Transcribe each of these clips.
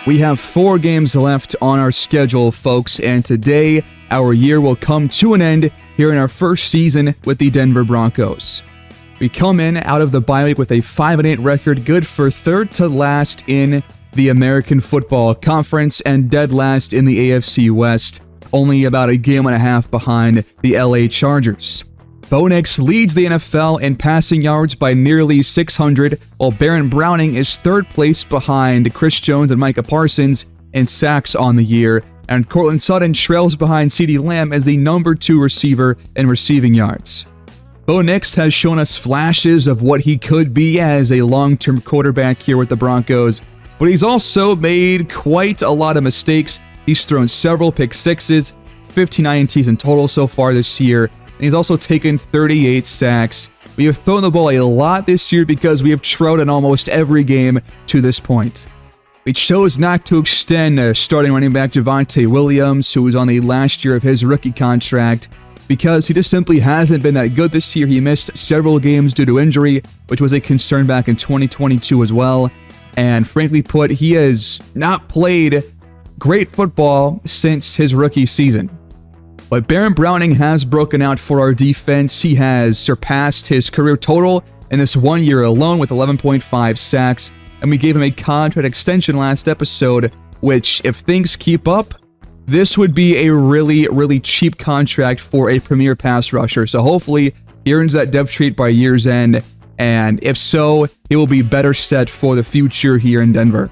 We have 4 games left on our schedule, folks, and today our year will come to an end here in our first season with the Denver Broncos. We come in out of the bye week with a 5-8 record, good for third to last in the American Football Conference and dead last in the AFC West, only about a game and a half behind the LA Chargers. Bo Nix leads the NFL in passing yards by nearly 600, while Baron Browning is third place behind Chris Jones and Micah Parsons in sacks on the year, and Courtland Sutton trails behind CeeDee Lamb as the number 2 receiver in receiving yards. Bo Nix has shown us flashes of what he could be as a long-term quarterback here with the Broncos, but he's also made quite a lot of mistakes. He's thrown several pick sixes, 59 INTs in total so far this year, and he's also taken 38 sacks. We have thrown the ball a lot this year because we have trailed in almost every game to this point. We chose not to extend starting running back Javonte Williams, who was on the last year of his rookie contract, because he just simply hasn't been that good this year. He missed several games due to injury, which was a concern back in 2022 as well. And frankly put, he has not played great football since his rookie season. But Baron Browning has broken out for our defense. He has surpassed his career total in this 1 year alone with 11.5 sacks, and we gave him a contract extension last episode, which, if things keep up, this would be a really cheap contract for a premier pass rusher. So hopefully he earns that depth trait by year's end, and if so, he will be better set for the future here in Denver.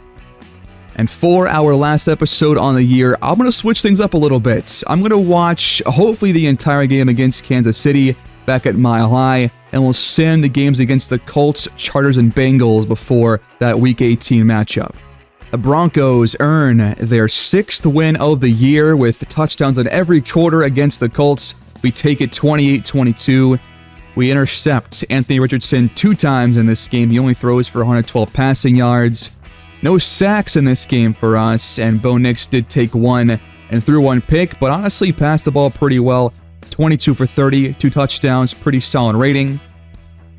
And for our last episode on the year, I'm going to switch things up a little bit. I'm going to watch, hopefully, the entire game against Kansas City back at Mile High, and we'll send the games against the Colts, Chargers, and Bengals before that Week 18 matchup. The Broncos earn their 6th win of the year with touchdowns in every quarter against the Colts. We take it 28-22. We intercept Anthony Richardson 2 times in this game. He only throws for 112 passing yards. No sacks in this game for us, and Bo Nix did take 1 and threw 1 pick, but honestly passed the ball pretty well. 22 for 30, 2 touchdowns, pretty solid rating.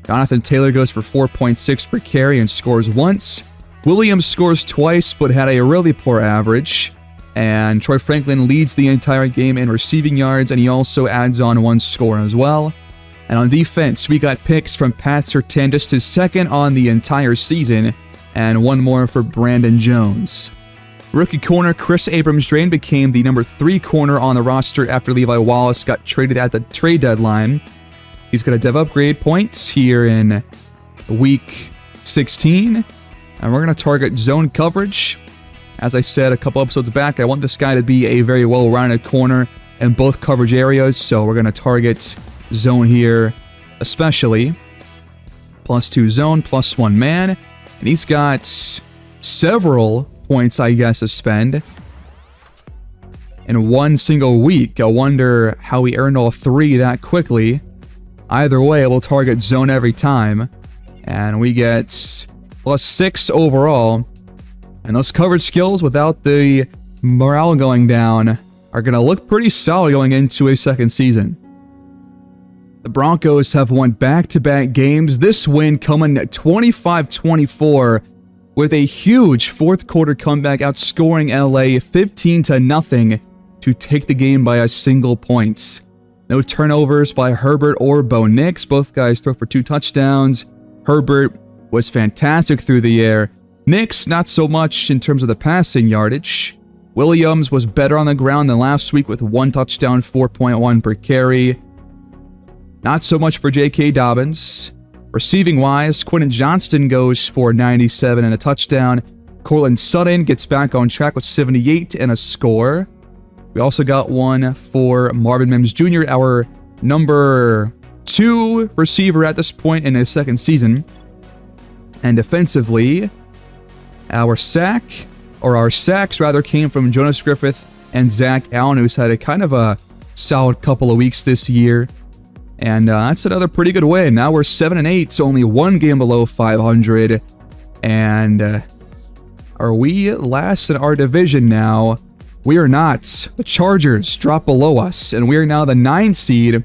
Jonathan Taylor goes for 4.6 per carry and scores once. Williams scores twice, but had a really poor average. And Troy Franklin leads the entire game in receiving yards, and he also adds on 1 score as well. And on defense, we got picks from Pat Surtain, just his 2nd on the entire season, and 1 more for Brandon Jones. Rookie corner Chris Abrams-Drain became the number 3 corner on the roster after Levi Wallace got traded at the trade deadline. He's got a dev upgrade points here in Week 16, and we're going to target zone coverage. As I said a couple episodes back, I want this guy to be a very well-rounded corner in both coverage areas, so we're going to target zone here especially. +2 zone, +1 man. And he's got several points, I guess, to spend in 1 single week. I wonder how he earned all 3 that quickly. Either way, we'll target zone every time. And we get +6 overall. And those coverage skills, without the morale going down, are going to look pretty solid going into a 2nd season. The Broncos have won back-to-back games, this win coming at 25-24 with a huge 4th quarter comeback, outscoring LA 15-0 to take the game by a single point. No turnovers by Herbert or Bo Nix. Both guys throw for 2 touchdowns. Herbert was fantastic through the air. Nix, not so much in terms of the passing yardage. Williams was better on the ground than last week with 1 touchdown, 4.1 per carry. Not so much for J.K. Dobbins. Receiving-wise, Quentin Johnston goes for 97 and a touchdown. Courtland Sutton gets back on track with 78 and a score. We also got 1 for Marvin Mims Jr., our number 2 receiver at this point in his 2nd season. And defensively, our sacks came from Jonas Griffith and Zach Allen, who's had a kind of a solid couple of weeks this year. And that's another pretty good win. Now we're 7-8, so only 1 game below 500. And are we last in our division now? We are not. The Chargers drop below us, and we are now the 9 seed.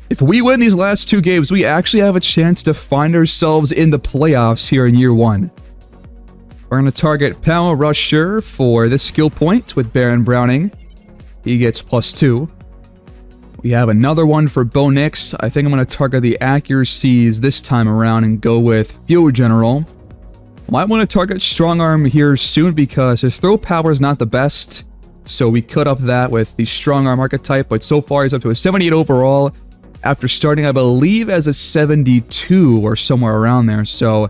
If we win these last 2 games, we actually have a chance to find ourselves in the playoffs here in year 1. We're going to target Power Rusher for this skill point with Baron Browning. He gets +2. We have another one for Bo Nix. I think I'm going to target the accuracies this time around and go with Field General. Might want to target Strong Arm here soon because his throw power is not the best. So we could up that with the Strong Arm archetype, but so far he's up to a 78 overall after starting, I believe, as a 72 or somewhere around there. So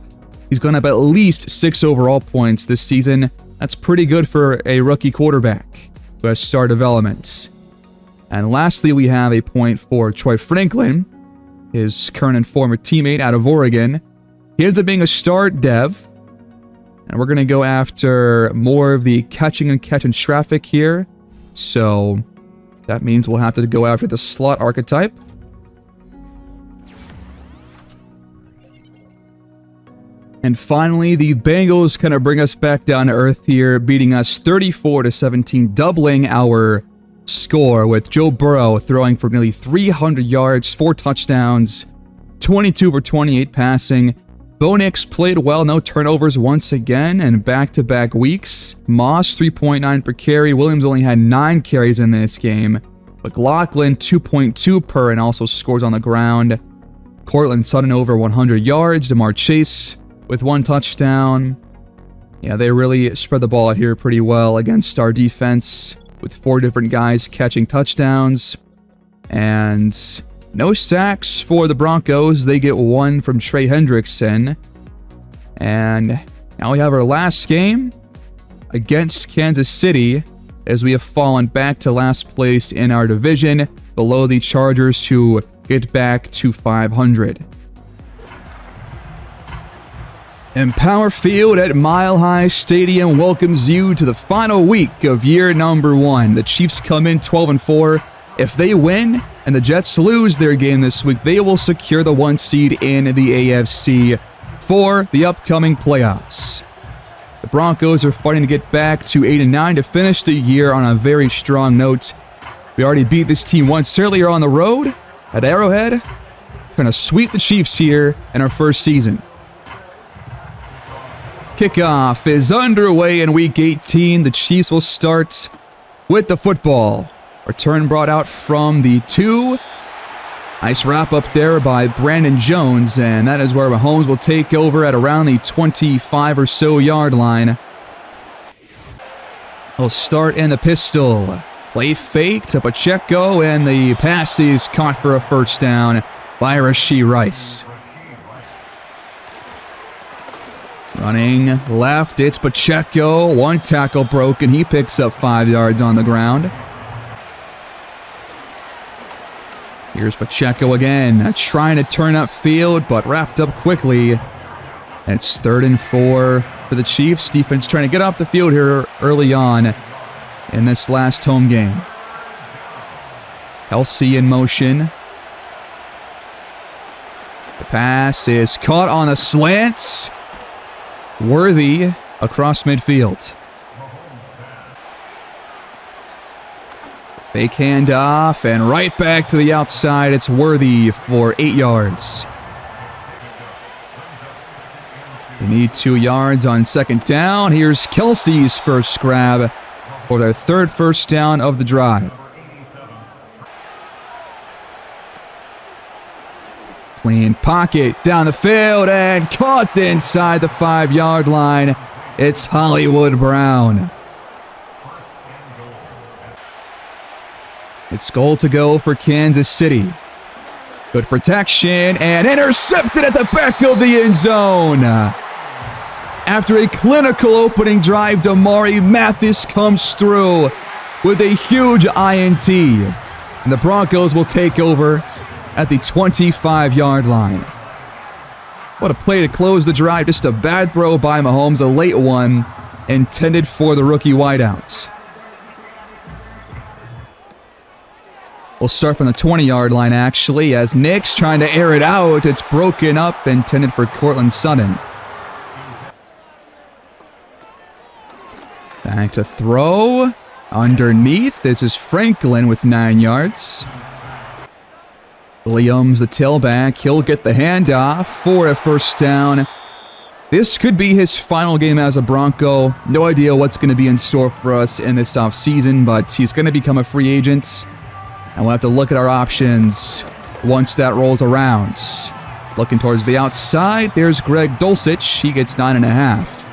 he's going to have at least 6 overall points this season. That's pretty good for a rookie quarterback who has star development. And lastly, we have a point for Troy Franklin, his current and former teammate out of Oregon. He ends up being a star dev. And we're going to go after more of the catching and catching traffic here. So that means we'll have to go after the slot archetype. And finally, the Bengals kind of bring us back down to earth here, beating us 34-17, doubling our score with Joe Burrow throwing for nearly 300 yards, 4 touchdowns, 22 for 28 passing. Bo Nix played well, no turnovers once again, and back-to-back weeks. Moss, 3.9 per carry. Williams only had 9 carries in this game. McLaughlin, 2.2 per, and also scores on the ground. Cortland Sutton over 100 yards. Jamar Chase with 1 touchdown. Yeah, they really spread the ball out here pretty well against our defense, with 4 different guys catching touchdowns. And no sacks for the Broncos. They get 1 from Trey Hendrickson. And now we have our last game against Kansas City, as we have fallen back to last place in our division, below the Chargers, who get back to 500. Empower Field at Mile High Stadium welcomes you to the final week of year number 1. The Chiefs come in 12-4. If they win and the Jets lose their game this week, they will secure the 1 seed in the AFC for the upcoming playoffs. The Broncos are fighting to get back to 8-9 to finish the year on a very strong note. We already beat this team once earlier on the road at Arrowhead. Trying to sweep the Chiefs here in our first season. Kickoff is underway in Week 18. The Chiefs will start with the football. Return brought out from the 2. Nice wrap up there by Brandon Jones, and that is where Mahomes will take over at around the 25 or so yard line. He'll start in the pistol. Play fake to Pacheco, and the pass is caught for a first down by Rashee Rice. Running left, it's Pacheco. 1 tackle broken. He picks up 5 yards on the ground. Here's Pacheco again, trying to turn up field, but wrapped up quickly. And it's 3rd and 4 for the Chiefs. Defense trying to get off the field here early on in this last home game. Kelsey in motion. The pass is caught on a slant. Worthy across midfield. Fake handoff, and right back to the outside. It's Worthy for 8 yards. They need 2 yards on 2nd down. Here's Kelsey's first grab for their 3rd first down of the drive. Clean pocket down the field and caught inside the 5-yard line. It's Hollywood Brown. It's goal to go for Kansas City. Good protection and intercepted at the back of the end zone. After a clinical opening drive, Damari Mathis comes through with a huge INT. And the Broncos will take over at the 25-yard line. What a play to close the drive. Just a bad throw by Mahomes, a late one intended for the rookie wideouts. We'll start from the 20-yard line, actually, as Nick's trying to air it out. It's broken up, intended for Cortland Sutton. Back to throw. Underneath, this is Franklin with 9 yards. Williams, the tailback, he'll get the handoff for a first down. This could be his final game as a Bronco. No idea what's going to be in store for us in this offseason, but he's going to become a free agent. And we'll have to look at our options once that rolls around. Looking towards the outside, there's Greg Dulcich. He gets 9.5.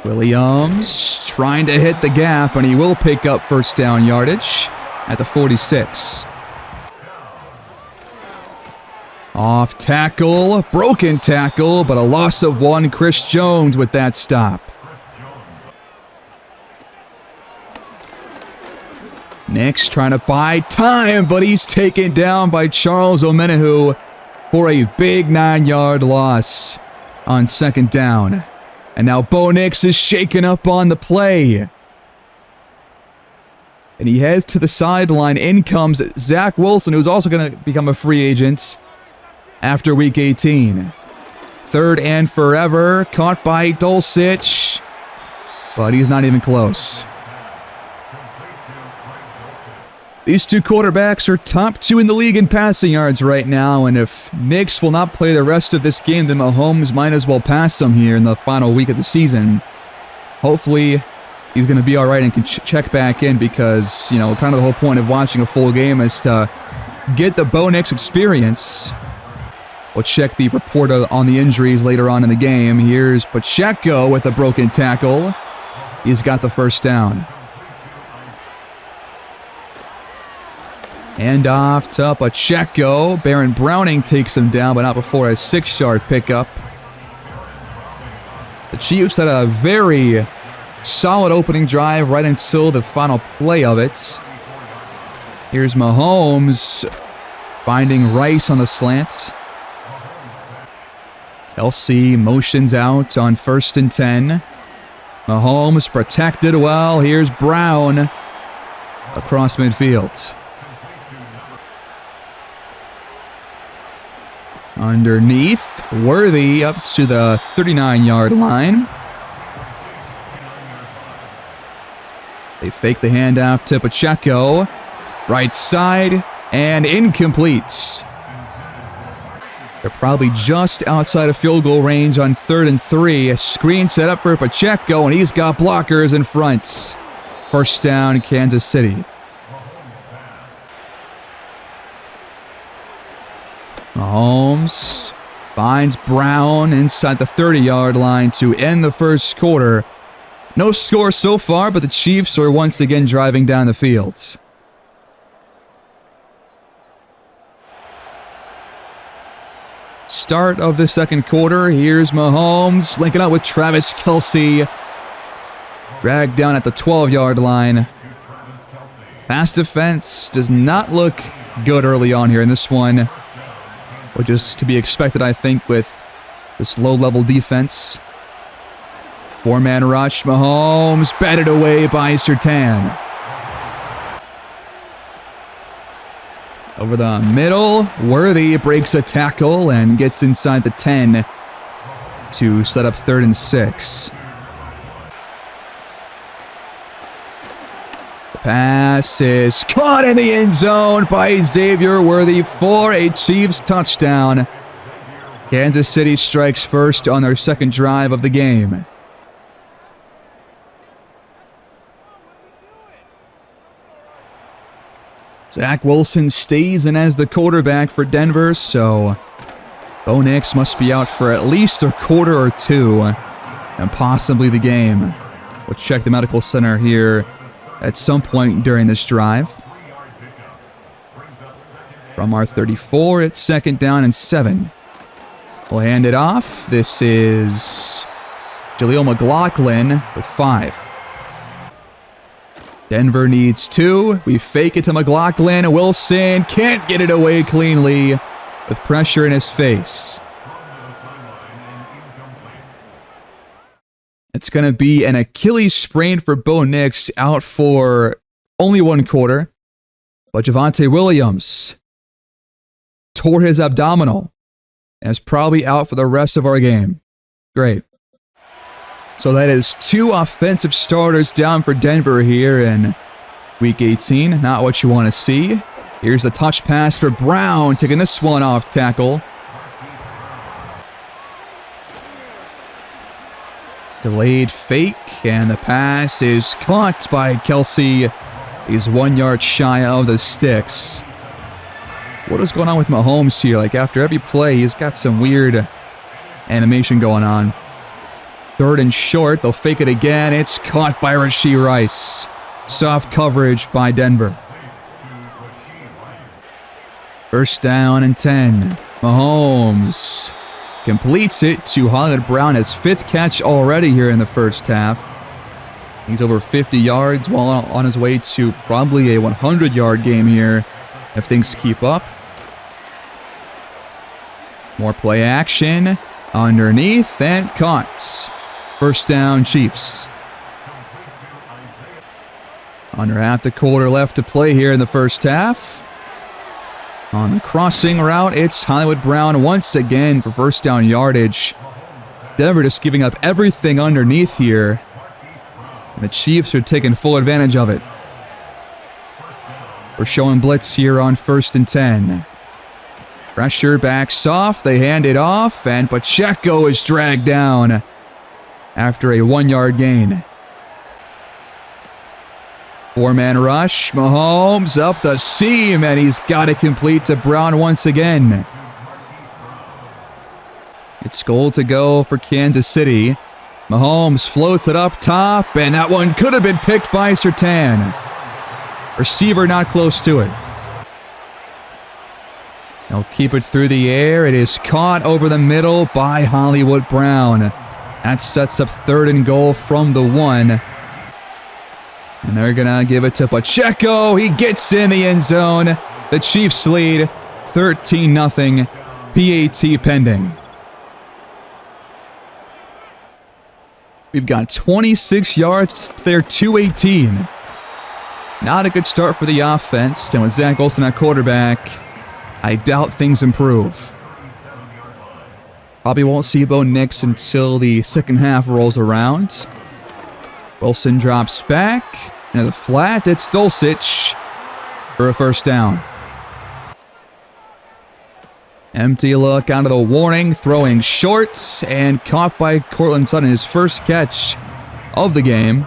Williams trying to hit the gap, and he will pick up first down yardage at the 46. Off tackle, broken tackle, but a loss of 1. Chris Jones with that stop. Nick's trying to buy time, but he's taken down by Charles Omenihu for a big 9-yard loss on second down. And now Bo Nix is shaken up on the play. And he heads to the sideline. In comes Zach Wilson, who's also going to become a free agent after Week 18. Third and forever, caught by Dulcich, but he's not even close. These two quarterbacks are top 2 in the league in passing yards right now, and if Nix will not play the rest of this game, then Mahomes might as well pass him here in the final week of the season. Hopefully, he's going to be all right and can check back in because, you know, kind of the whole point of watching a full game is to get the Bo Nix experience. We'll check the report on the injuries later on in the game. Here's Pacheco with a broken tackle. He's got the first down. And off to Pacheco. Baron Browning takes him down, but not before a 6-yard pickup. The Chiefs had a very solid opening drive right until the final play of it. Here's Mahomes finding Rice on the slant. Kelsey motions out on 1st and 10. Mahomes protected well. Here's Brown across midfield. Underneath, Worthy up to the 39-yard line. They fake the handoff to Pacheco. Right side, and incomplete. They're probably just outside of field goal range on 3rd and 3. A screen set up for Pacheco, and he's got blockers in front. First down, Kansas City. Mahomes finds Brown inside the 30-yard line to end the first quarter. No score so far, but the Chiefs are once again driving down the field. Start of the second quarter. Here's Mahomes linking up with Travis Kelsey. Dragged down at the 12-yard line. Pass defense does not look good early on here in this one. Which is to be expected, I think, with this low-level defense. 4-man rush. Mahomes batted away by Surtain. Over the middle, Worthy breaks a tackle and gets inside the 10 to set up 3rd and 6. The pass is caught in the end zone by Xavier Worthy for a Chiefs touchdown. Kansas City strikes first on their second drive of the game. Zach Wilson stays in as the quarterback for Denver, so Bo Nix must be out for at least a quarter or two, and possibly the game. We'll check the medical center here at some point during this drive. From our 34, it's 2nd down and 7. We'll hand it off. This is Jaleel McLaughlin with 5. Denver needs 2. We fake it to McLaughlin. Wilson can't get it away cleanly with pressure in his face. It's going to be an Achilles sprain for Bo Nix, out for only 1 quarter. But Javonte Williams tore his abdominal and is probably out for the rest of our game. Great. So that is 2 offensive starters down for Denver here in Week 18. Not what you want to see. Here's a touch pass for Brown, taking this one off tackle. Delayed fake, and the pass is caught by Kelsey. He's 1 yard shy of the sticks. What is going on with Mahomes here? Like, after every play, he's got some weird animation going on. 3rd and short. They'll fake it again. It's caught by Rashee Rice. Soft coverage by Denver. 1st down and 10. Mahomes completes it to Hollywood Brown, his 5th catch already here in the first half. He's over 50 yards while on his way to probably a 100-yard game here if things keep up. More play action. Underneath and caught. 1st down, Chiefs. Under half the quarter left to play here in the first half. On the crossing route, it's Hollywood Brown once again for 1st down yardage. Denver just giving up everything underneath here. And the Chiefs are taking full advantage of it. We're showing blitz here on 1st and 10. Pressure backs off, they hand it off, and Pacheco is dragged down after a 1-yard gain. 4-man rush, Mahomes up the seam, and he's got it complete to Brown once again. It's goal to go for Kansas City. Mahomes floats it up top, and that one could have been picked by Surtain. Receiver not close to it. They'll keep it through the air. It is caught over the middle by Hollywood Brown. That sets up 3rd and goal from the 1. And they're going to give it to Pacheco. He gets in the end zone. The Chiefs lead 13-0. PAT pending. We've got 26 yards to their 218. Not a good start for the offense. And with Zach Wilson at quarterback, I doubt things improve. Probably won't see Bo Nix until the second half rolls around. Wilson drops back. Into the flat, it's Dulcich for a 1st down. Empty look out of the warning, throwing short, and caught by Cortland Sutton, his 1st catch of the game.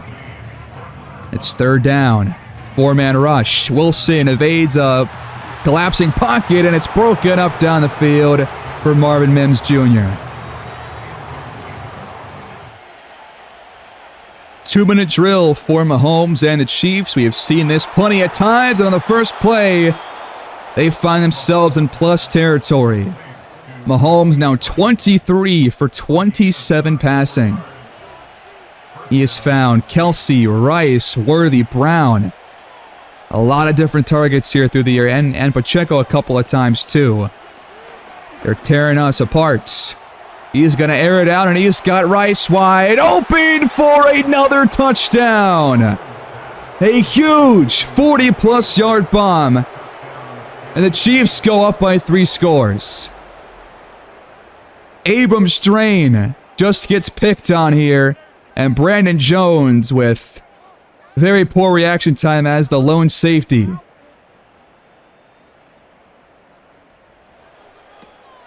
It's 3rd down. 4-man rush. Wilson evades a collapsing pocket, and it's broken up down the field for Marvin Mims Jr. 2-minute drill for Mahomes and the Chiefs. We have seen this plenty of times, and on the first play, they find themselves in plus territory. Mahomes now 23 for 27 passing. He has found Kelsey, Rice, Worthy, Brown. A lot of different targets here through the air, and Pacheco a couple of times too. They're tearing us apart. He's going to air it out, and he's got Rice wide open for another touchdown. A huge 40-plus yard bomb. And the Chiefs go up by 3 scores. Abrams Drain just gets picked on here. And Brandon Jones with very poor reaction time as the lone safety.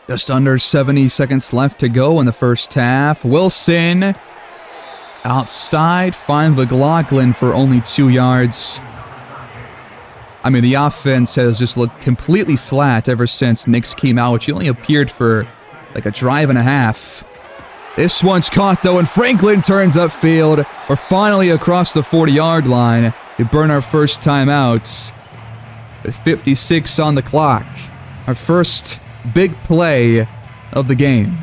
Just under 70 seconds left to go in the first half. Wilson outside, finds McLaughlin for only 2 yards. I mean, the offense has just looked completely flat ever since Nix came out, which he only appeared for like a drive and a half. This one's caught, though, and Franklin turns upfield. We're finally across the 40-yard line. We burn our first timeouts with 56 on the clock. Our first big play of the game.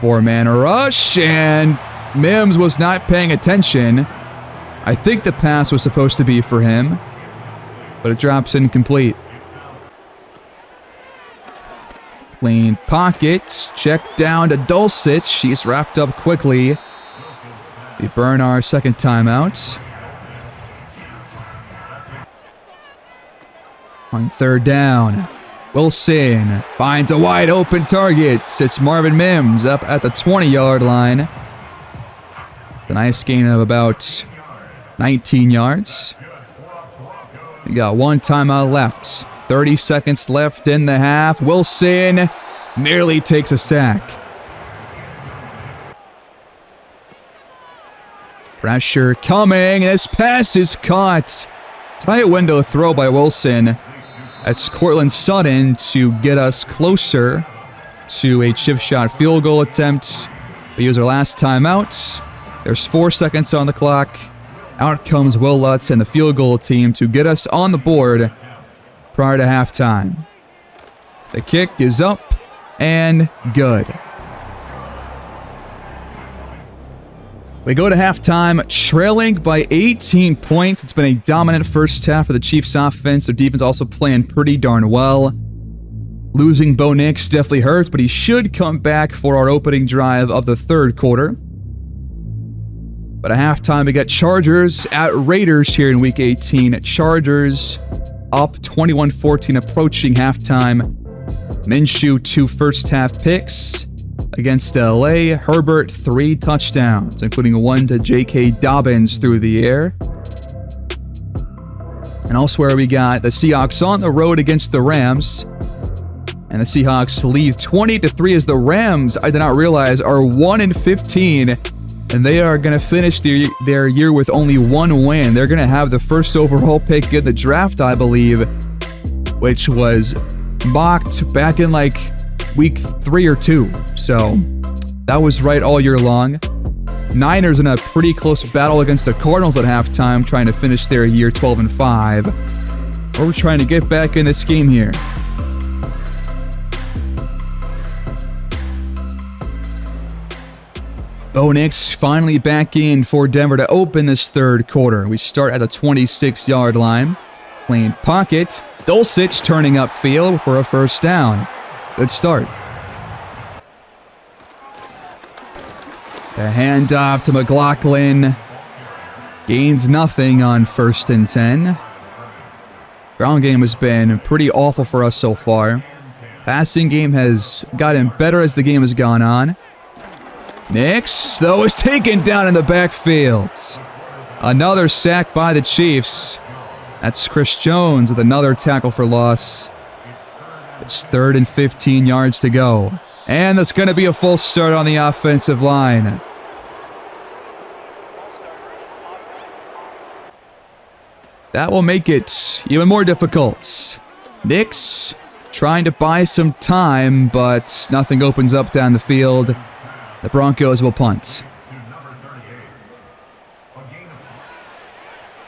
4-man rush, and Mims was not paying attention. I think the pass was supposed to be for him, but it drops incomplete. Clean pockets, check down to Dulcich. He's wrapped up quickly. We burn our second timeout. On 3rd down, Wilson finds a wide open target. It's Marvin Mims up at the 20-yard line. A nice gain of about 19 yards. We got 1 timeout left. 30 seconds left in the half. Wilson nearly takes a sack. Pressure coming. This pass is caught. Tight window throw by Wilson. That's Cortland Sutton to get us closer to a chip shot field goal attempt. We use our last timeout. There's 4 seconds on the clock. Out comes Will Lutz and the field goal team to get us on the board prior to halftime. The kick is up and good. We go to halftime trailing by 18 points. It's been a dominant first half for the Chiefs offense. Their defense also playing pretty darn well. Losing Bo Nix definitely hurts, but he should come back for our opening drive of the third quarter. But at halftime, we got Chargers at Raiders here in Week 18. Chargers up 21-14 approaching halftime. Minshew 2 first-half picks against LA. Herbert 3 touchdowns, including 1 to J.K. Dobbins through the air. And elsewhere, we got the Seahawks on the road against the Rams. And the Seahawks lead 20-3 as the Rams, I did not realize, are 1-15. And they are going to finish their year with only 1 win. They're going to have the first overall pick in the draft, I believe, which was mocked back in like week 3 or 2. So that was right all year long. Niners in a pretty close battle against the Cardinals at halftime, trying to finish their year 12-5. We're trying to get back in this game here. Bo Nix finally back in for Denver to open this third quarter. We start at the 26-yard line. Playing pocket. Dulcich turning upfield for a first down. Good start. The handoff to McLaughlin. Gains nothing on 1st and 10. Ground game has been pretty awful for us so far. Passing game has gotten better as the game has gone on. Nix, though, is taken down in the backfield. Another sack by the Chiefs. That's Chris Jones with another tackle for loss. It's 3rd and 15 yards to go. And that's going to be a full start on the offensive line. That will make it even more difficult. Nix trying to buy some time, but nothing opens up down the field. The Broncos will punt.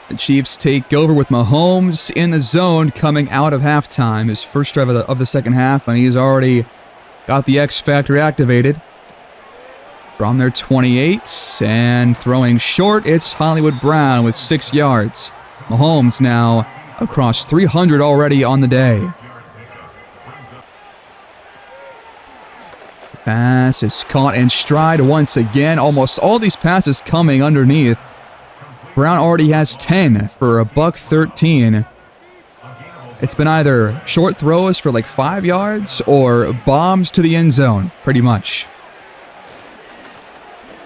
The Chiefs take over with Mahomes in the zone coming out of halftime. His first drive of the second half, and he's already got the X Factor activated. From their 28, and throwing short, it's Hollywood Brown with 6 yards. Mahomes now across 300 already on the day. Pass is caught in stride once again. Almost all these passes coming underneath. Brown already has 10 for $113. It's been either short throws for like 5 yards or bombs to the end zone, pretty much.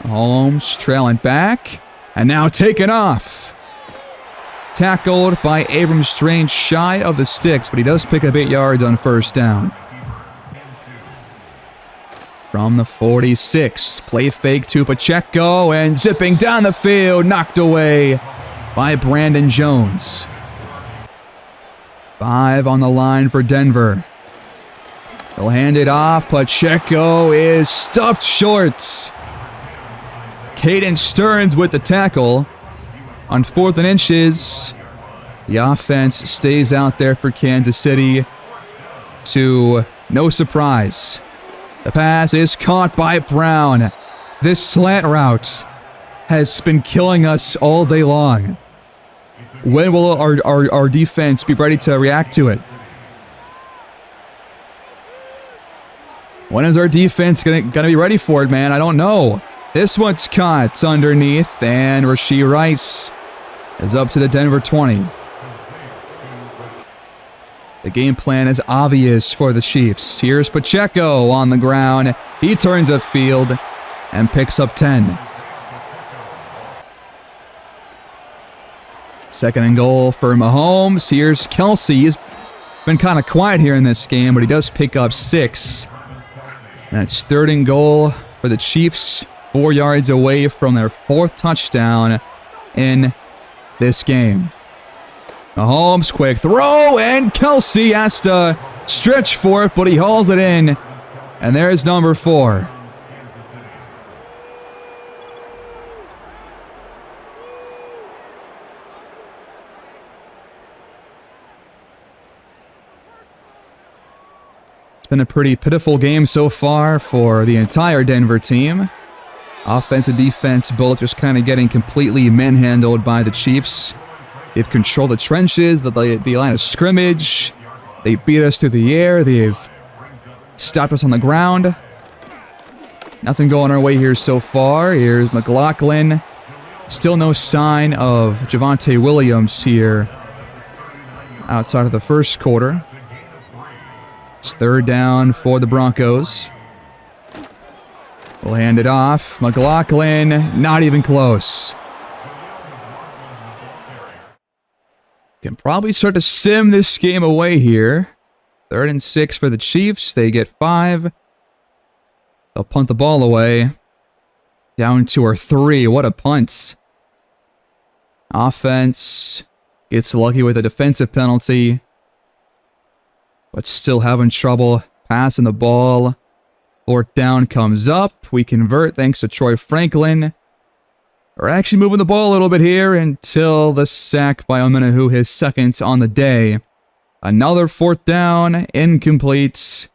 Holmes trailing back and now taken off. Tackled by Abrams Strange shy of the sticks, but he does pick up 8 yards on first down. From the 46, play fake to Pacheco, and zipping down the field, knocked away by Brandon Jones. 5 on the line for Denver. They'll hand it off. Pacheco is stuffed short. Caden Stearns with the tackle. On 4th and inches, the offense stays out there for Kansas City to no surprise. The pass is caught by Brown. This slant route has been killing us all day long. When will our defense be ready to react to it? When is our defense gonna be ready for it, man? I don't know. This one's caught underneath, and Rashee Rice is up to the Denver 20. The game plan is obvious for the Chiefs. Here's Pacheco on the ground. He turns upfield and picks up 10. 2nd and goal for Mahomes. Here's Kelsey. He's been kind of quiet here in this game, but he does pick up 6. And it's 3rd and goal for the Chiefs 4 yards away from their 4th touchdown in this game. Mahomes, quick throw, and Kelsey has to stretch for it, but he hauls it in. And there's number 4. It's been a pretty pitiful game so far for the entire Denver team. Offense and defense both just kind of getting completely manhandled by the Chiefs. They've controlled the trenches, the line of scrimmage. They beat us through the air. They've stopped us on the ground. Nothing going our way here so far. Here's McLaughlin. Still no sign of Javonte Williams here outside of the first quarter. It's 3rd down for the Broncos. We'll hand it off. McLaughlin, not even close. Can probably start to sim this game away here. 3rd and 6 for the Chiefs. They get 5. They'll punt the ball away. Down to our 3. What a punt. Offense gets lucky with a defensive penalty, but still having trouble passing the ball. 4th down comes up. We convert thanks to Troy Franklin. We're actually moving the ball a little bit here until the sack by Omenahu, his 2nd on the day. Another 4th down, incomplete.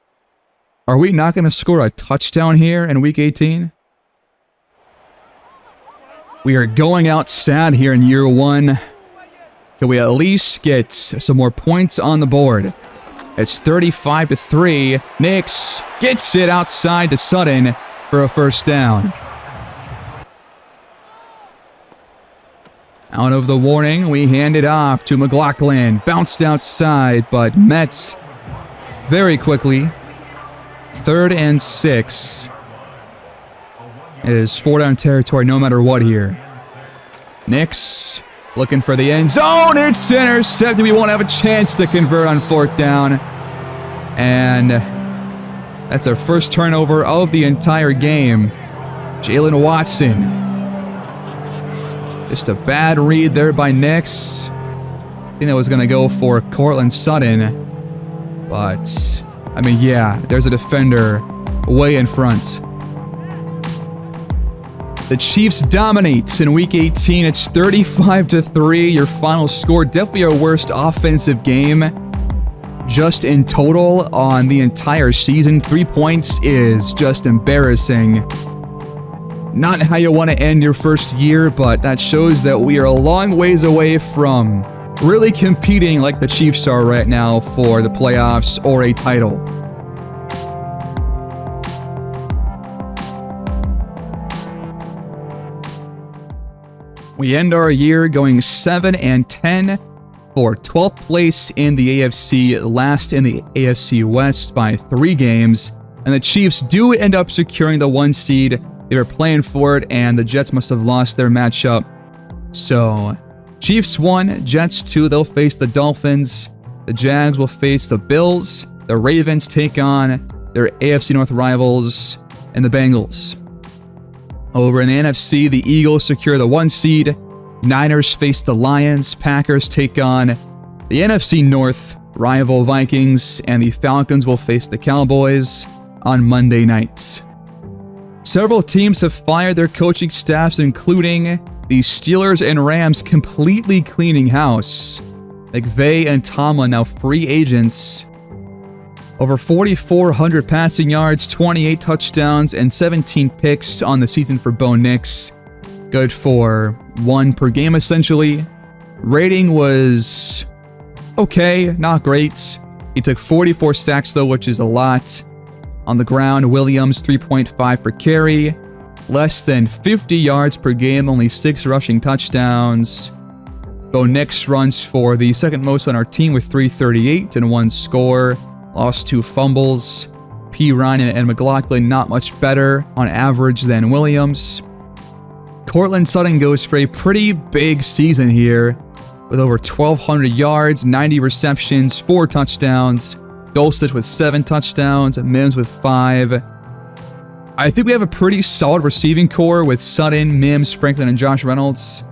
Are we not going to score a touchdown here in Week 18? We are going out sad here in year 1. Can we at least get some more points on the board? It's 35-3. Nix gets it outside to Sutton for a 1st down. Out of the warning, we hand it off to McLaughlin. Bounced outside, but Mets very quickly. 3rd and 6. It is 4-down territory no matter what here. Nix looking for the end zone. It's intercepted. We won't have a chance to convert on 4th down. And that's our first turnover of the entire game. Jalen Watson. Just a bad read there by Nix. I think that was going to go for Cortland Sutton. But, I mean, yeah, there's a defender way in front. The Chiefs dominate in Week 18. It's 35-3. Your final score. Definitely our worst offensive game. Just in total on the entire season. 3 points is just embarrassing. Not how you want to end your first year, but that shows that we are a long ways away from really competing like the Chiefs are right now for the playoffs or a title. We end our year going 7-10 for 12th place in the AFC, last in the AFC West by 3 games. And the Chiefs do end up securing the 1 seed. They were playing for it, and the Jets must have lost their matchup. So, Chiefs 1, Jets 2, they'll face the Dolphins. The Jags will face the Bills. The Ravens take on their AFC North rivals and the Bengals. Over in the NFC, the Eagles secure the 1 seed. Niners face the Lions. Packers take on the NFC North rival Vikings. And the Falcons will face the Cowboys on Monday nights. Several teams have fired their coaching staffs, including the Steelers and Rams, completely cleaning house. McVay and Tomlin now free agents. Over 4,400 passing yards, 28 touchdowns, and 17 picks on the season for Bo Nix. Good for 1 per game, essentially. Rating was okay, not great. He took 44 sacks, though, which is a lot. On the ground, Williams, 3.5 per carry. Less than 50 yards per game, only 6 rushing touchdowns. Bo Nix runs for the 2nd most on our team with 338 and 1 score. Lost 2 fumbles. P. Ryan and McLaughlin not much better on average than Williams. Cortland Sutton goes for a pretty big season here with over 1,200 yards, 90 receptions, 4 touchdowns. Dulcich with 7 touchdowns, Mims with 5. I think we have a pretty solid receiving core with Surtain, Mims, Franklin, and Josh Reynolds.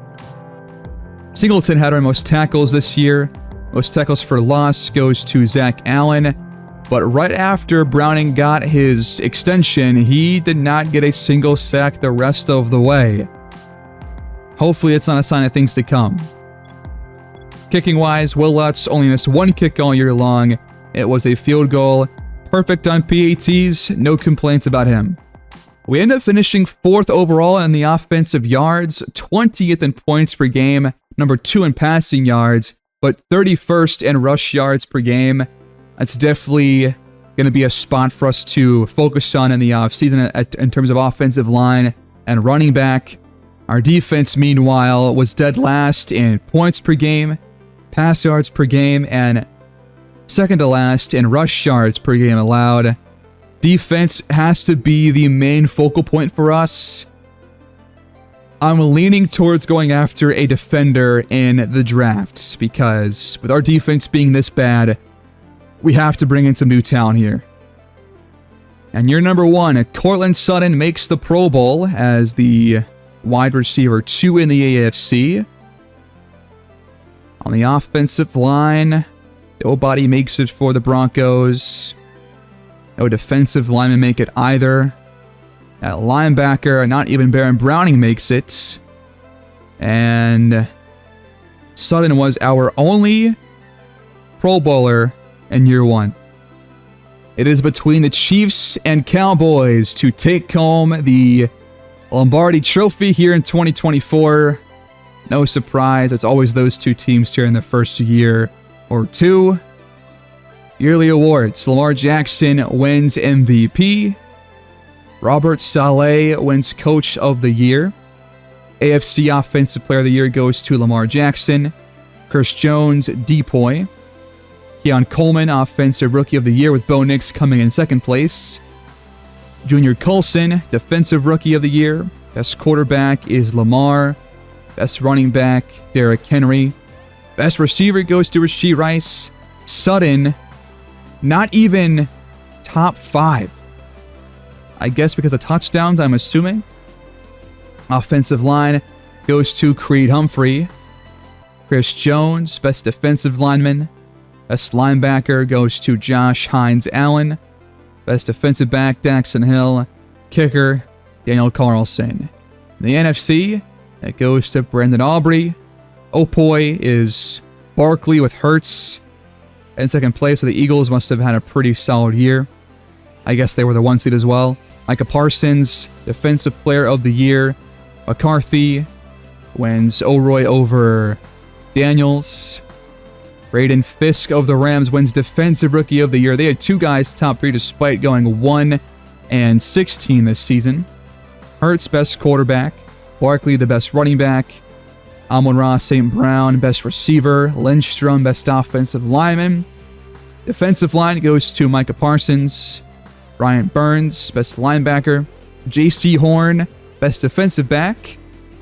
Singleton had our most tackles this year. Most tackles for loss goes to Zach Allen. But right after Browning got his extension, he did not get a single sack the rest of the way. Hopefully it's not a sign of things to come. Kicking-wise, Will Lutz only missed one kick all year long. It was a field goal. Perfect on PATs, no complaints about him. We end up finishing 4th overall in the offensive yards, 20th in points per game, number 2 in passing yards, but 31st in rush yards per game. That's definitely going to be a spot for us to focus on in the offseason in terms of offensive line and running back. Our defense, meanwhile, was dead last in points per game, pass yards per game, and second to last in rush yards per game allowed. Defense has to be the main focal point for us. I'm leaning towards going after a defender in the drafts because with our defense being this bad, we have to bring in some new talent here. And your number 1, Courtland Sutton, makes the Pro Bowl as the wide receiver 2 in the AFC. On the offensive line, nobody makes it for the Broncos. No defensive linemen make it either. At linebacker, not even Baron Browning makes it. And Sutton was our only Pro Bowler in year 1. It is between the Chiefs and Cowboys to take home the Lombardi Trophy here in 2024. No surprise, it's always those two teams here in the first year or two. Yearly awards. Lamar Jackson wins MVP. Robert Saleh wins Coach of the Year. AFC Offensive Player of the Year goes to Lamar Jackson. Chris Jones, Depoy. Keon Coleman, Offensive Rookie of the Year with Bo Nix coming in second place. Junior Colson, Defensive Rookie of the Year. Best quarterback is Lamar. Best running back, Derrick Henry. Best receiver goes to Rashee Rice. Sutton, not even top 5. I guess because of touchdowns, I'm assuming. Offensive line goes to Creed Humphrey. Chris Jones, best defensive lineman. Best linebacker goes to Josh Hines Allen. Best defensive back, Daxton Hill. Kicker, Daniel Carlson. In the NFC, that goes to Brendan Aubrey. Opoy is Barkley with Hurts in second place, so the Eagles must have had a pretty solid year. I guess they were the 1 seed as well. Micah Parsons, Defensive Player of the Year. McCarthy wins O'Roy over Daniels. Braden Fisk of the Rams wins Defensive Rookie of the Year. They had 2 guys top 3 despite going 1-16 this season. Hurts, best quarterback. Barkley, the best running back. Amon-Ra St. Brown, best receiver. Lindstrom, best offensive lineman. Defensive line goes to Micah Parsons. Bryant Burns, best linebacker. J.C. Horn, best defensive back.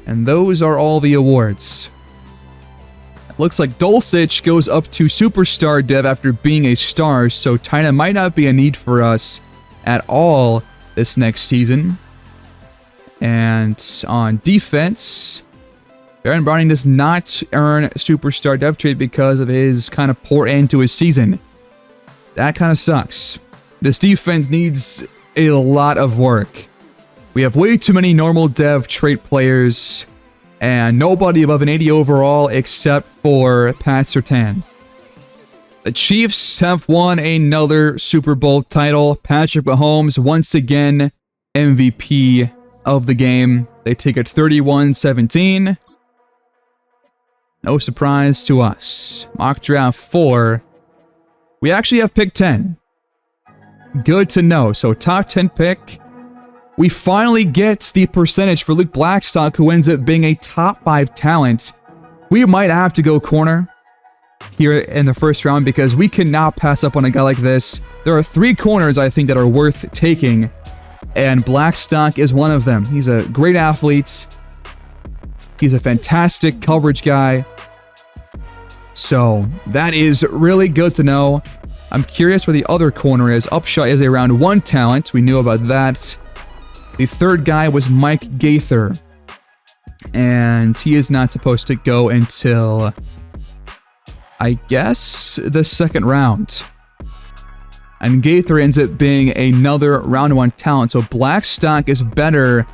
And those are all the awards. It looks like Dulcich goes up to Superstar Dev after being a star, so Tyna might not be a need for us at all this next season. And on defense, Baron Browning does not earn Superstar Dev trait because of his kind of poor end to his season. That kind of sucks. This defense needs a lot of work. We have way too many normal dev trait players and nobody above an 80 overall except for Pat Surtain. The Chiefs have won another Super Bowl title. Patrick Mahomes once again MVP of the game. They take it 31-17. No surprise to us. Mock draft 4. We actually have pick 10. Good to know. So top 10 pick. We finally get the percentage for Luke Blackstock, who ends up being a top 5 talent. We might have to go corner here in the first round because we cannot pass up on a guy like this. There are 3 corners I think that are worth taking, and Blackstock is one of them. He's a great athlete. He's a fantastic coverage guy. So that is really good to know. I'm curious where the other corner is. Upshot is a round 1 talent. We knew about that. The third guy was Mike Gaither, and he is not supposed to go until, I guess, the second round. And Gaither ends up being another round 1 talent, so Blackstock is better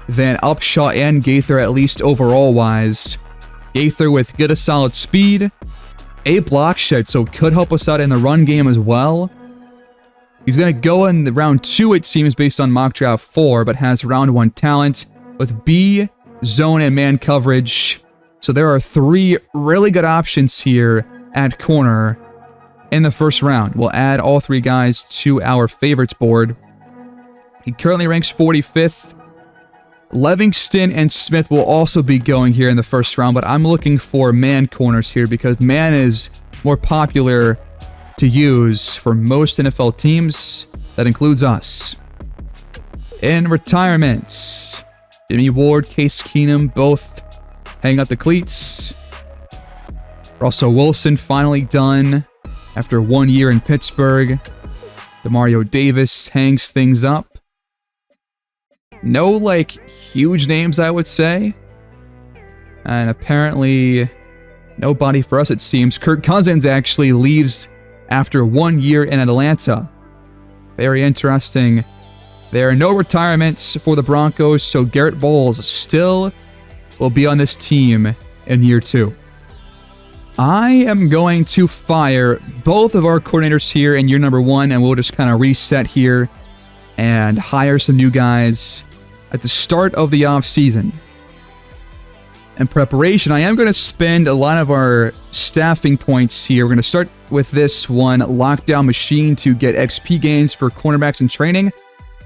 than Upshaw and Gaither, at least overall-wise. Gaither with good, solid speed, a block shed, so could help us out in the run game as well. He's going to go in the round 2, it seems, based on mock draft 4, but has round 1 talent with B, zone, and man coverage. So there are 3 really good options here at corner in the first round. We'll add all 3 guys to our favorites board. He currently ranks 45th. Livingston and Smith will also be going here in the first round, but I'm looking for man corners here because man is more popular to use for most NFL teams. That includes us. In retirements, Jimmy Ward, Case Keenum both hang up the cleats. Russell Wilson finally done after 1 year in Pittsburgh. Demario Davis hangs things up. No, like, huge names, I would say. And apparently, nobody for us, it seems. Kirk Cousins actually leaves after 1 year in Atlanta. Very interesting. There are no retirements for the Broncos, so Garrett Bowles still will be on this team in year 2. I am going to fire both of our coordinators here in year number 1, and we'll just kind of reset here and hire some new guys at the start of the offseason. In preparation, I am going to spend a lot of our staffing points here. We're going to start with this one, Lockdown Machine, to get XP gains for cornerbacks in training,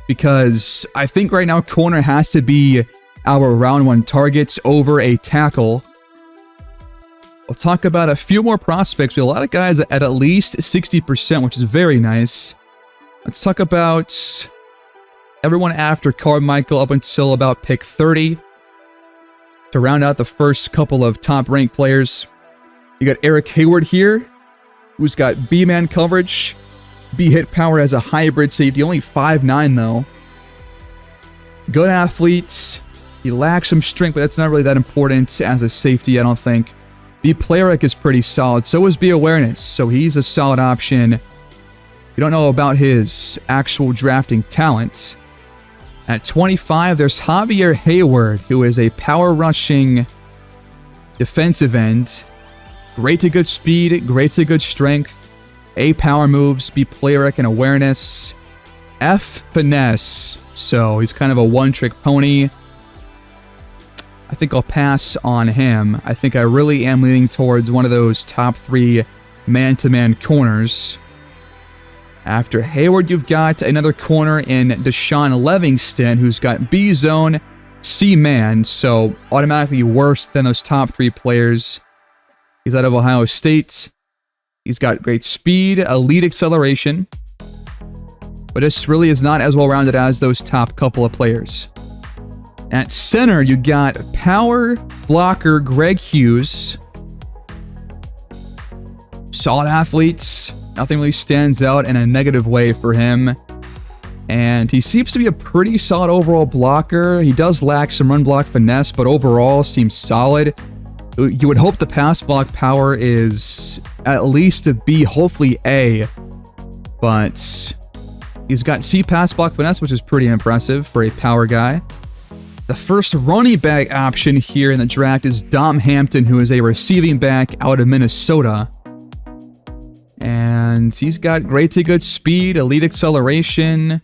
because I think right now corner has to be our round 1 targets over a tackle. We'll talk about a few more prospects. We have a lot of guys at least 60%, which is very nice. Let's talk about everyone after Carmichael up until about pick 30. To round out the first couple of top-ranked players, you got Eric Hayward here, who's got B-man coverage, B-hit power as a hybrid safety, only 5'9", though. Good athletes. He lacks some strength, but that's not really that important as a safety, I don't think. B-Player is pretty solid, so is B-Awareness, so he's a solid option. You don't know about his actual drafting talent. At 25, there's Javier Hayward, who is a power-rushing defensive end. Great to good speed, great to good strength. A power moves, B player and awareness. F finesse, so he's kind of a one-trick pony. I think I'll pass on him. I think I really am leaning towards one of those top 3 man-to-man corners. After Hayward, you've got another corner in Deshaun Livingston, who's got B-zone, C-man, so automatically worse than those top 3 players. He's out of Ohio State. He's got great speed, elite acceleration, but this really is not as well-rounded as those top couple of players. At center, you got power blocker Greg Hughes. Solid athletes. Nothing really stands out in a negative way for him. And he seems to be a pretty solid overall blocker. He does lack some run block finesse, but overall seems solid. You would hope the pass block power is at least a B, hopefully A. But he's got C pass block finesse, which is pretty impressive for a power guy. The first running back option here in the draft is Dom Hampton, who is a receiving back out of Minnesota. And he's got great to good speed, elite acceleration.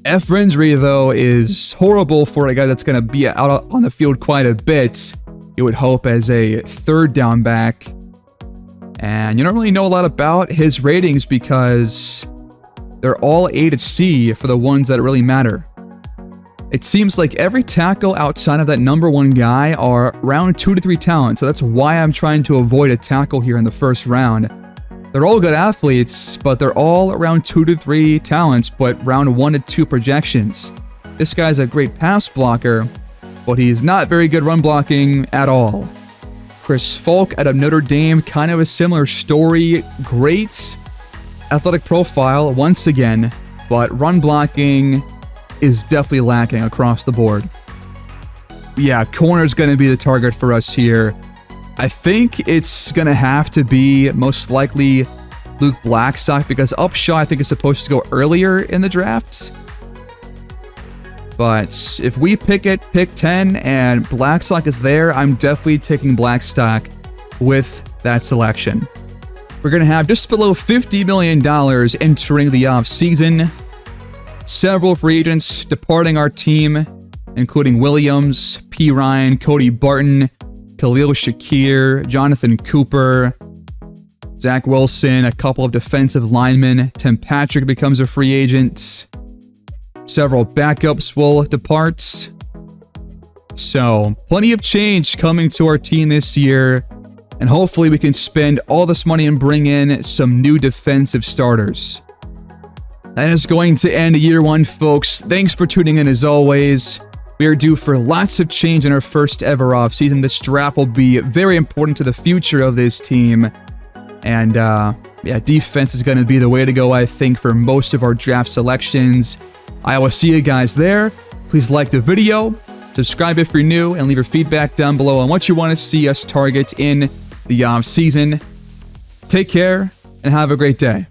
F Rindry, though, is horrible for a guy that's going to be out on the field quite a bit. You would hope as a third down back. And you don't really know a lot about his ratings because they're all A to C for the ones that really matter. It seems like every tackle outside of that number 1 guy are round 2 to 3 talent, so that's why I'm trying to avoid a tackle here in the first round. They're all good athletes, but they're all around 2 to 3 talents, but round 1 to 2 projections. This guy's a great pass blocker, but he's not very good run blocking at all. Chris Folk out of Notre Dame, kind of a similar story. Great athletic profile once again, but run blocking is definitely lacking across the board. Yeah, corner's going to be the target for us here. I think it's going to have to be most likely Luke Blackstock, because Upshaw, I think, is supposed to go earlier in the drafts. But if we pick 10 and Blackstock is there, I'm definitely taking Blackstock with that selection. We're going to have just below $50 million entering the offseason. Several free agents departing our team, including Williams, P. Ryan, Cody Barton, Khalil Shakir, Jonathan Cooper, Zach Wilson, a couple of defensive linemen. Tim Patrick becomes a free agent. Several backups will depart. So, plenty of change coming to our team this year. And hopefully we can spend all this money and bring in some new defensive starters. That is going to end year one, folks. Thanks for tuning in as always. We are due for lots of change in our first ever offseason. This draft will be very important to the future of this team. And yeah, defense is going to be the way to go, I think, for most of our draft selections. I will see you guys there. Please like the video, subscribe if you're new, and leave your feedback down below on what you want to see us target in the offseason. Take care and have a great day.